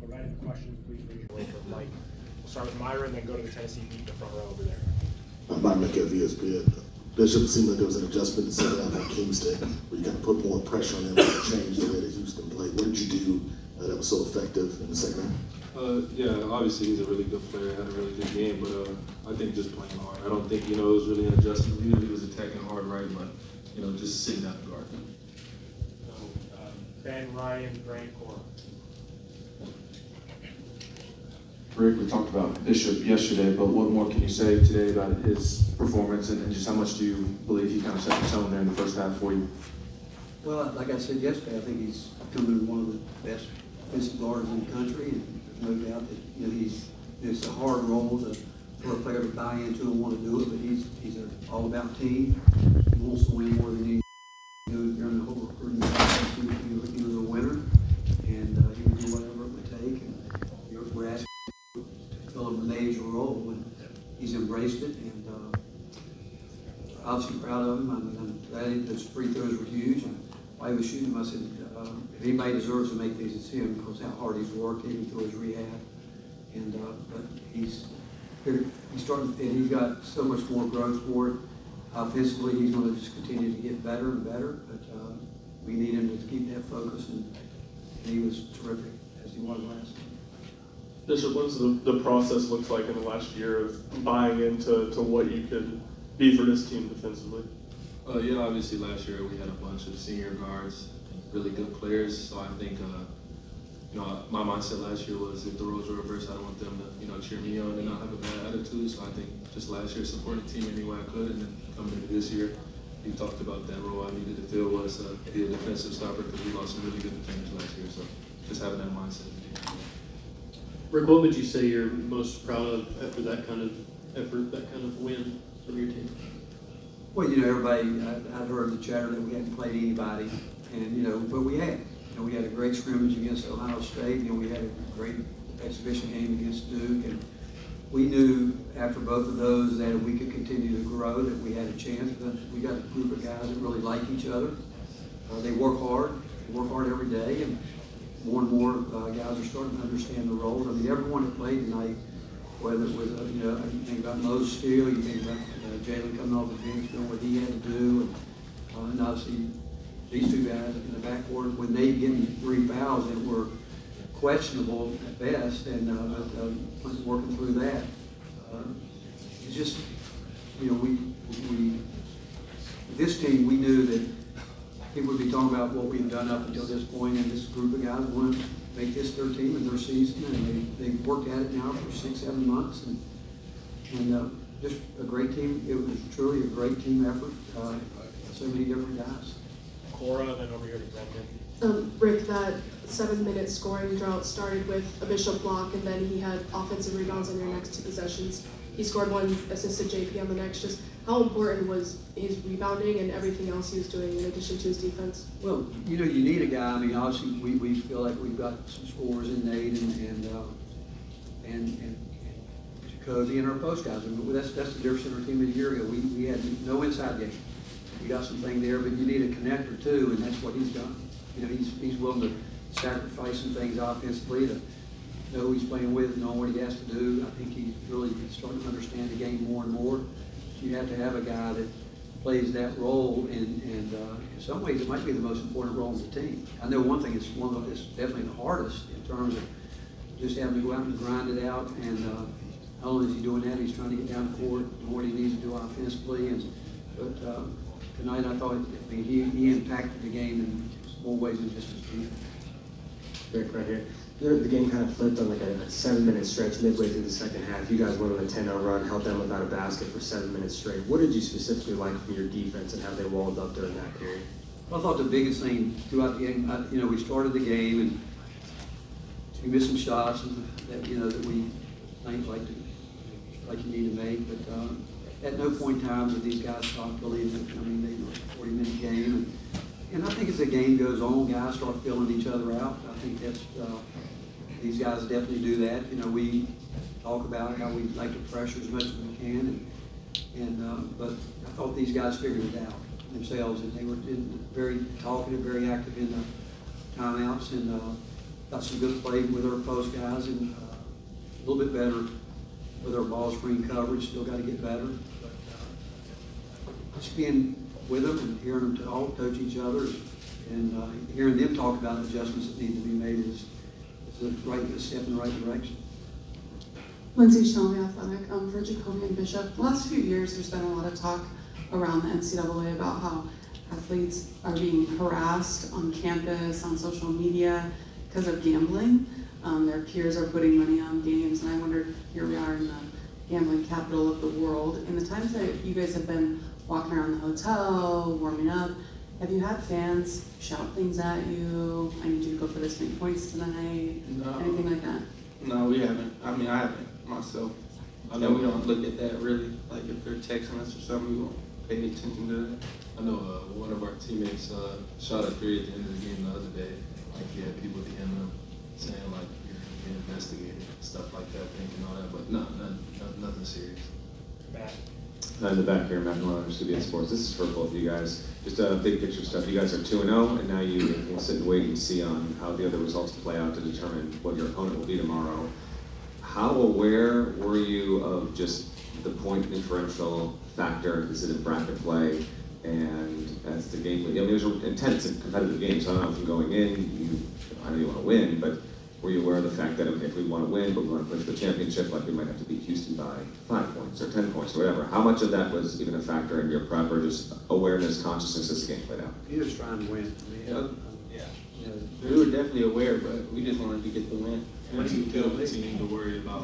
If any questions, please raise your hand. Mike, we'll start with Myra and then go to the Tennessee beat in the front row over there. Mike McKay, ESPN. Bishop, seemed like there was an adjustment in the second half at Kingston, where you kind of put more pressure on them to change the way that Houston played. What did you do that was so effective in the second half? Yeah, obviously he's a really good player, had a really good game, but I think just playing hard. I don't think, it was really an adjustment. We knew he was attacking hard, right, but, just sitting out the guard. So, Ben, Ryan, Grant, Cora. Rick, we talked about Bishop yesterday, but what more can you say today about his performance and just how much do you believe he kind of set the tone there in the first half for you? Well, like I said yesterday, I think he's becoming one of the best offensive guards in the country, and there's no doubt that it's a hard role for a player to buy into and want to do it, but he's an all-about team. He wants to win more than he knew during the whole recruiting process. He was a winner, and he would do whatever it would take. And we're asking him to fill a major role, and he's embraced it. And obviously proud of him. I mean, I'm glad those free throws were huge. And while he was shooting them, I said, if anybody deserves to make these, it's him, because how hard he's worked, even through his rehab. And but he's starting, and he's got so much more growth for it. Offensively, he's going to just continue to get better and better. But we need him to keep that focus, and he was terrific as he was last time. Bishop, what does the process look like in the last year of buying into what you could be for this team defensively? Yeah, obviously last year we had a bunch of senior guards, really good players. So I think, my mindset last year was if the roles were reversed, I don't want them to, cheer me on and not have a bad attitude. So I think just last year supporting the team any way I could, and then coming into this year, we talked about that role I needed to fill was be a defensive stopper, because we lost some really good defenders last year. So just having that mindset. Rick, what would you say you're most proud of after that kind of effort, that kind of win from your team? Well, everybody, I've heard the chatter that we hadn't played anybody, and, but we had. We had a great scrimmage against Ohio State, we had a great exhibition game against Duke, and we knew after both of those that if we could continue to grow, that we had a chance. But we got a group of guys that really like each other. They work hard every day, and more guys are starting to understand the roles. I mean, everyone that played tonight, whether it was, you think about Mo Steele, you think about Jalen coming off the bench, doing what he had to do, and obviously these two guys in the backcourt, when they getting 3 fouls that were questionable at best, and working through that. It's just, this team, we knew that people would be talking about what we've done up until this point, and this group of guys want to make this their team and their season, and they've worked at it now for 6-7 months, and just a great team. It was truly a great team effort. So many different guys. Cora, then over here to Brendan. Rick, that 7-minute scoring drought started with a Bishop block, and then he had offensive rebounds on your next 2 possessions. He scored 1, assisted JP on the next. Just how important was his rebounding and everything else he was doing in addition to his defense? Well, you need a guy. I mean, obviously we feel like we've got some scores in Nate and Jacoby and our post guys. I mean, that's the difference in our team a year ago. We had no inside game. We got something there, but you need a connector too, and that's what he's done. He's willing to sacrifice some things offensively to know who he's playing with, know what he has to do. I think he's really starting to understand the game more and more. You have to have a guy that plays that role, and in some ways it might be the most important role in the team. I know one thing, it's definitely the hardest in terms of just having to go out and grind it out, and not only is he doing that, he's trying to get down the court, know what he needs to do offensively, but tonight I thought he impacted the game in more ways than just his defense. Rick, right here. The game kind of flipped on like a 7-minute stretch midway through the second half. You guys went on a 10-0 run, held them without a basket for 7 minutes straight. What did you specifically like from your defense and how they walled up during that period? Well, I thought the biggest thing throughout the game, we started the game and we missed some shots that that we think like you need to make, but at no point in time did these guys stop believing. I mean, they were a 40-minute game, and I think as the game goes on, guys start filling each other out. I think that's these guys definitely do that. We talk about how we like to pressure as much as we can, but I thought these guys figured it out themselves, and they were very talkative, very active in the timeouts, and got some good play with our post guys and a little bit better with our ball screen coverage. Still got to get better. But just being with them and hearing them all coach each other and hearing them talk about adjustments that need to be made is a step in the right direction. Lindsay Shelby, athletic, for Jacoby and Bishop. The last few years, there's been a lot of talk around the NCAA about how athletes are being harassed on campus, on social media, because of gambling. Their peers are putting money on games, and I wondered, here we are in the gambling capital of the world. In the times that you guys have been walking around the hotel, warming up, have you had fans shout things at you? I need you to go for this many points tonight. No. Anything like that? No, we haven't. I mean, I haven't myself. I know we don't look at that really. Like if they're texting us or something, we won't pay attention to that. I know one of our teammates shot a three at the end of the game the other day. Like he had people DM him saying like you're being investigated, stuff like that, thinking all that, but nothing serious. Matt. In the back here, Matt Malone, CBS Sports. This is for both of you guys. Just big picture stuff. You guys are 2-0, and now you can sit and wait and see on how the other results play out to determine what your opponent will be tomorrow. How aware were you of just the point differential factor? Is it in bracket play? And as the game, I mean, it was an intense and competitive game, so I don't know if you're going in, I know you want to win, but were you aware of the fact that okay, if we want to win, but we want to push the championship, like we might have to beat Houston by 5 points or 10 points or whatever? How much of that was even a factor in your prep or just awareness, consciousness as the game played out? He was trying to win. Yeah. We were definitely aware, but we just wanted to get the win. And to build the team to worry about,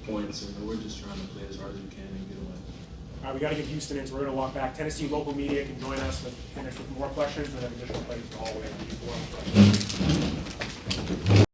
points, and we're just trying to play as hard as we can and get a win. All right, we got to get Houston in, so we're going to walk back. Tennessee local media can join us to finish with more questions and then additional plays in the hallway.